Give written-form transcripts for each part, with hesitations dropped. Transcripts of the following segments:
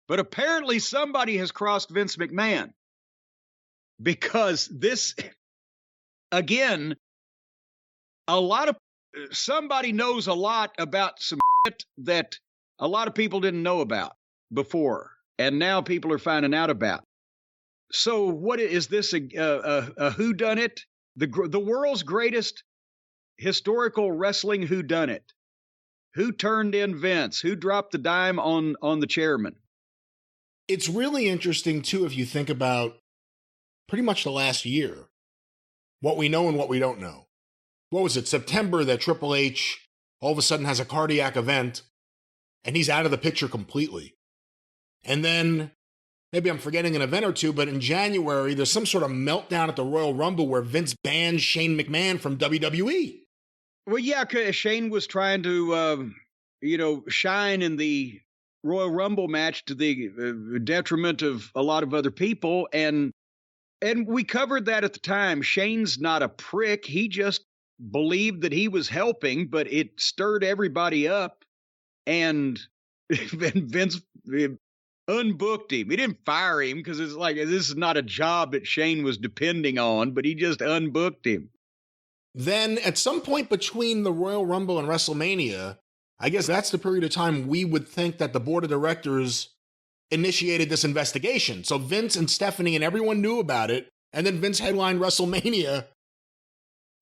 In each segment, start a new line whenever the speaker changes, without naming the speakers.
But apparently somebody has crossed Vince McMahon, because this, again, somebody knows a lot about some shit that a lot of people didn't know about before, and now people are finding out about. So what is this, a whodunit? The world's greatest historical wrestling whodunit. Who turned in Vince? Who dropped the dime on the chairman?
It's really interesting, too, if you think about pretty much the last year, what we know and what we don't know. What was it, September, that Triple H all of a sudden has a cardiac event, and he's out of the picture completely. And then, maybe I'm forgetting an event or two, but in January, there's some sort of meltdown at the Royal Rumble where Vince bans Shane McMahon from WWE.
Well, yeah, because Shane was trying to, shine in the Royal Rumble match to the detriment of a lot of other people. And we covered that at the time. Shane's not a prick. He just believed that he was helping, but it stirred everybody up. And Vince unbooked him. He didn't fire him, because it's like, this is not a job that Shane was depending on, but he just unbooked him.
Then at some point between the Royal Rumble and WrestleMania, I guess that's the period of time we would think that the board of directors initiated this investigation. So Vince and Stephanie and everyone knew about it, and then Vince headlined WrestleMania.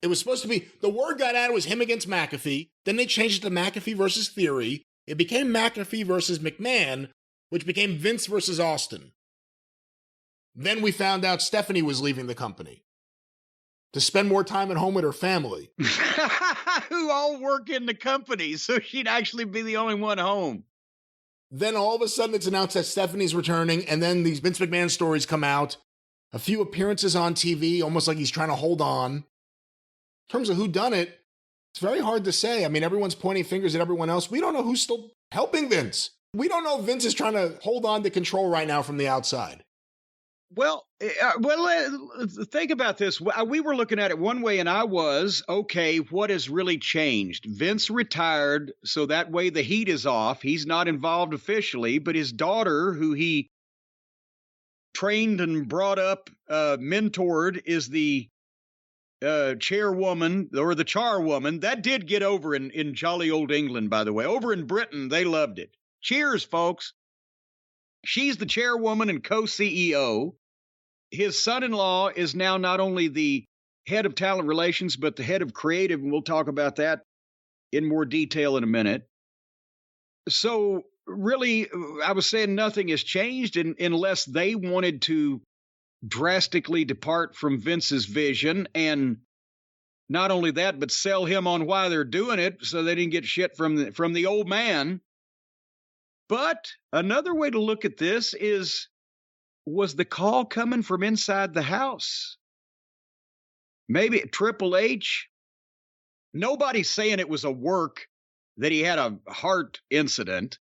It was supposed to be, the word got out, it was him against McAfee. Then they changed it to McAfee versus Theory. It became McAfee versus McMahon, which became Vince versus Austin. Then we found out Stephanie was leaving the company to spend more time at home with her family.
Who all work in the company, so she'd actually be the only one home.
Then all of a sudden it's announced that Stephanie's returning, and then these Vince McMahon stories come out. A few appearances on TV, almost like he's trying to hold on. In terms of who done it, it's very hard to say. I mean, everyone's pointing fingers at everyone else. We don't know who's still helping Vince. We don't know if Vince is trying to hold on to control right now from the outside.
Well, think about this. We were looking at it one way, and I was, okay, what has really changed? Vince retired, so that way the heat is off. He's not involved officially, but his daughter, who he trained and brought up, mentored, is the chairwoman, or the charwoman. That did get over in jolly old England, by the way. Over in Britain, they loved it. Cheers, folks. She's the chairwoman and co-CEO. His son-in-law is now not only the head of talent relations, but the head of creative, and we'll talk about that in more detail in a minute. So really, I was saying nothing has changed unless they wanted to drastically depart from Vince's vision, and not only that, but sell him on why they're doing it, so they didn't get shit from the old man. But another way to look at this is, was the call coming from inside the house? Maybe Triple H. Nobody's saying it was a work, that he had a heart incident.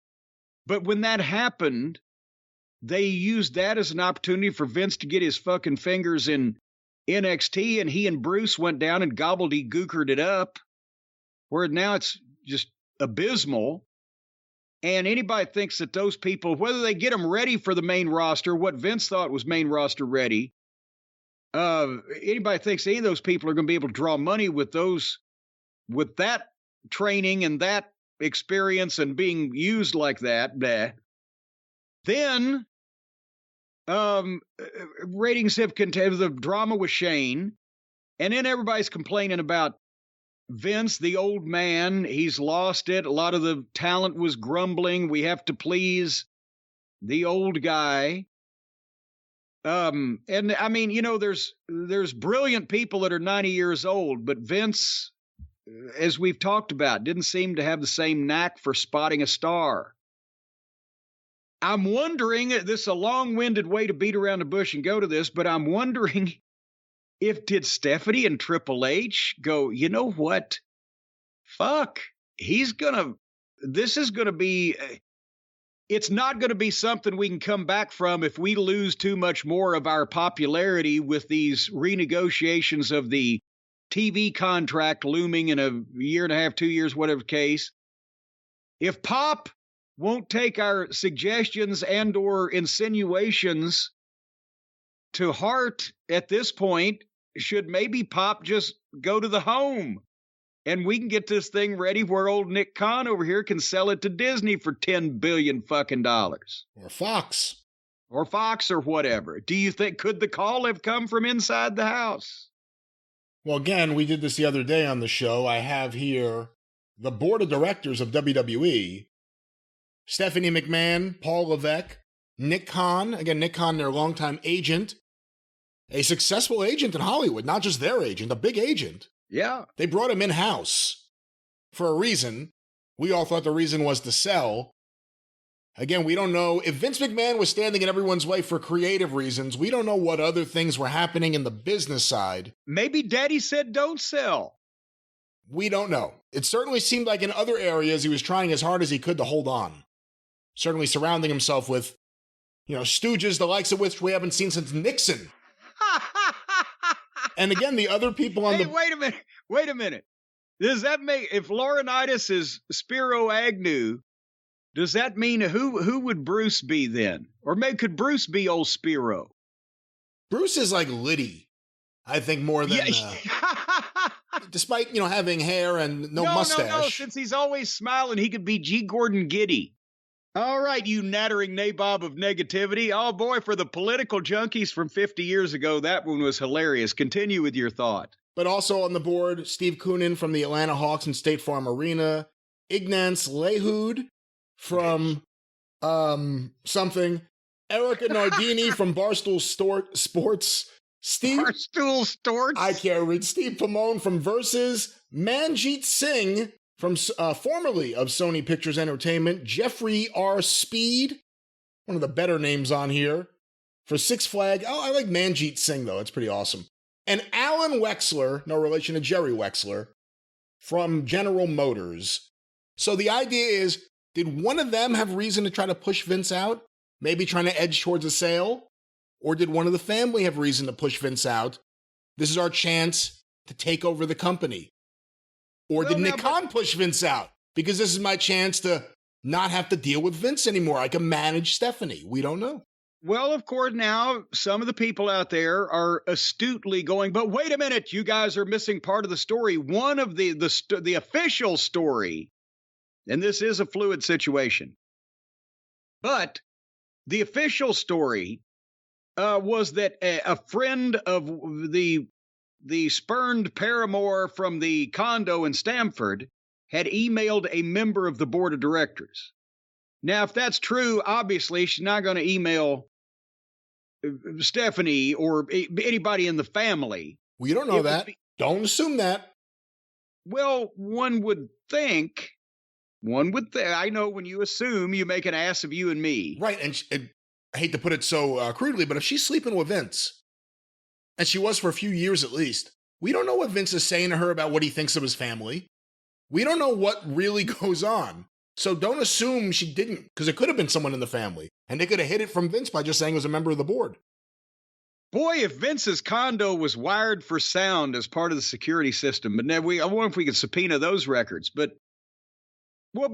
But when that happened, they used that as an opportunity for Vince to get his fucking fingers in NXT, and he and Bruce went down and gobbledygookered it up, where now it's just abysmal. And anybody thinks that those people, whether they get them ready for the main roster, what Vince thought was main roster ready, anybody thinks any of those people are going to be able to draw money with that training and that experience and being used like that, then ratings have continued, the drama with Shane, and then everybody's complaining about Vince, the old man. He's lost it. A lot of the talent was grumbling. We have to please the old guy. And I mean, there's brilliant people that are 90 years old, but Vince, as we've talked about, didn't seem to have the same knack for spotting a star. I'm wondering, this is a long-winded way to beat around the bush and go to this, but I'm wondering, did Stephanie and Triple H go, you know what? Fuck, this is going to be, it's not going to be something we can come back from if we lose too much more of our popularity with these renegotiations of the TV contract looming in a year and a half, 2 years, whatever the case. If Pop won't take our suggestions and or insinuations to heart at this point, should maybe Pop just go to the home and we can get this thing ready where old Nick Khan over here can sell it to Disney for $10 billion fucking dollars.
Or Fox.
Or Fox or whatever. Do you think, could the call have come from inside the house?
Well, again, we did this the other day on the show. I have here the board of directors of WWE, Stephanie McMahon, Paul Levesque, Nick Khan. Again, Nick Khan, their longtime agent, a successful agent in Hollywood, not just their agent, a big agent.
Yeah.
They brought him in-house for a reason. We all thought the reason was to sell. Again, we don't know if Vince McMahon was standing in everyone's way for creative reasons. We don't know what other things were happening in the business side.
Maybe Daddy said don't sell.
We don't know. It certainly seemed like in other areas he was trying as hard as he could to hold on. Certainly surrounding himself with, stooges, the likes of which we haven't seen since Nixon. And again, the other people on
Wait a minute. Does that make, if Laurinaitis is Spiro Agnew, does that mean who would Bruce be then? Or could Bruce be old Spiro?
Bruce is like Liddy, I think, more than... despite, having hair and no mustache.
No, since he's always smiling, he could be G. Gordon Giddy. All right, you nattering nabob of negativity. Oh, boy, for the political junkies from 50 years ago, that one was hilarious. Continue with your thought.
But also on the board, Steve Koonin from the Atlanta Hawks and State Farm Arena, Ignance Lehud from something, Erica Nardini from Barstool Sports,
Barstool Sports?
I can't read. Steve Pamone from Versus, Manjeet Singh from formerly of Sony Pictures Entertainment, Jeffrey R. Speed, one of the better names on here, for Six Flag. Oh, I like Manjeet Singh, though. It's pretty awesome. And Alan Wexler, no relation to Jerry Wexler, from General Motors. So the idea is, did one of them have reason to try to push Vince out? Maybe trying to edge towards a sale? Or did one of the family have reason to push Vince out? This is our chance to take over the company. Or did Nick Khan push Vince out? Because this is my chance to not have to deal with Vince anymore. I can manage Stephanie. We don't know.
Well, of course, now some of the people out there are astutely going, but wait a minute, you guys are missing part of the story. One of the official story, and this is a fluid situation, but the official story was that a friend of the spurned paramour from the condo in Stamford had emailed a member of the board of directors. Now, if that's true, obviously she's not going to email Stephanie or anybody in the family.
We don't know that. Don't assume that.
Well, one would think. I know when you assume, you make an ass of you and me.
Right, and I hate to put it so crudely, but if she's sleeping with Vince, and she was for a few years at least, we don't know what Vince is saying to her about what he thinks of his family. We don't know what really goes on. So don't assume she didn't, because it could have been someone in the family, and they could have hid it from Vince by just saying it was a member of the board.
Boy, if Vince's condo was wired for sound as part of the security system, but I wonder if we could subpoena those records. But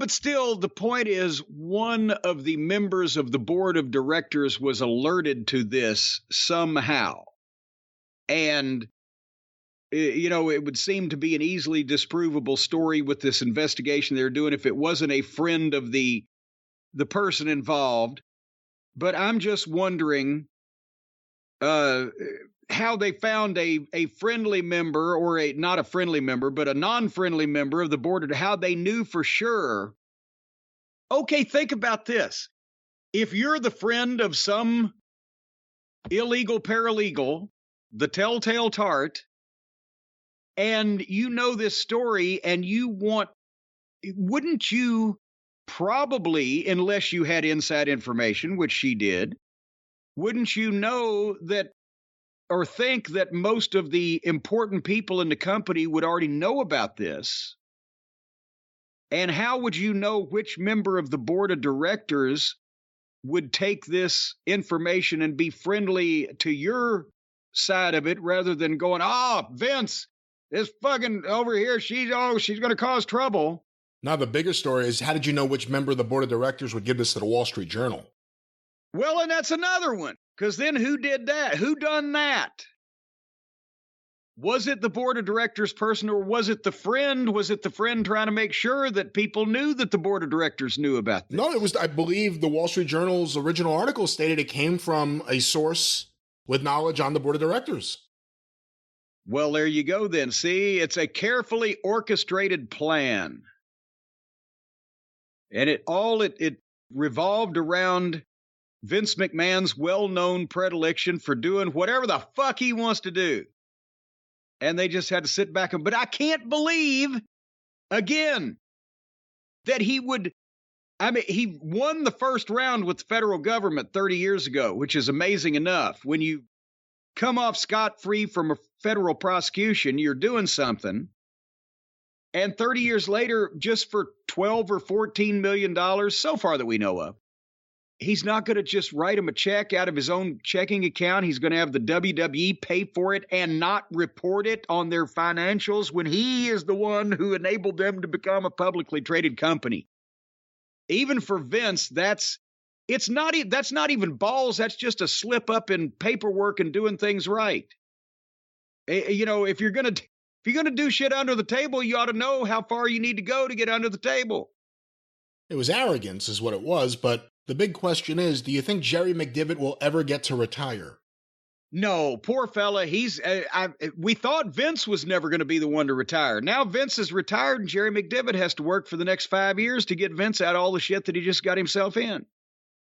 still, the point is, one of the members of the board of directors was alerted to this somehow. And, it would seem to be an easily disprovable story with this investigation they're doing if it wasn't a friend of the person involved. But I'm just wondering how they found a friendly member, or not a friendly member, but a non-friendly member of the board, how they knew for sure. Okay, think about this. If you're the friend of some illegal paralegal, the telltale tart, and you know this story, and wouldn't you probably, unless you had inside information, which she did, wouldn't you know that, or think that most of the important people in the company would already know about this? And how would you know which member of the board of directors would take this information and be friendly to your side of it, rather than going, Vince, this fucking over here, she's going to cause trouble.
Now, the bigger story is, how did you know which member of the board of directors would give this to the Wall Street Journal?
Well, and that's another one, because then who did that? Who done that? Was it the board of directors person, or was it the friend? Was it the friend trying to make sure that people knew that the board of directors knew about this?
No, it was, I believe the Wall Street Journal's original article stated it came from a source with knowledge on the board of directors.
Well, there you go then. See, it's a carefully orchestrated plan. And it revolved around Vince McMahon's well-known predilection for doing whatever the fuck he wants to do. And they just had to sit back but I can't believe, again, that he won the first round with the federal government 30 years ago, which is amazing enough. When you come off scot-free from a federal prosecution, you're doing something. And 30 years later, just for $12 or $14 million, so far that we know of, he's not going to just write him a check out of his own checking account. He's going to have the WWE pay for it and not report it on their financials when he is the one who enabled them to become a publicly traded company. Even for Vince, that's not even balls. That's just a slip up in paperwork and doing things right. You know, if you're going to do shit under the table, you ought to know how far you need to go to get under the table.
It was arrogance is what it was, but the big question is, do you think Jerry McDevitt will ever get to retire?
No, poor fella. We thought Vince was never going to be the one to retire. Now Vince is retired and Jerry McDevitt has to work for the next 5 years to get Vince out of all the shit that he just got himself in.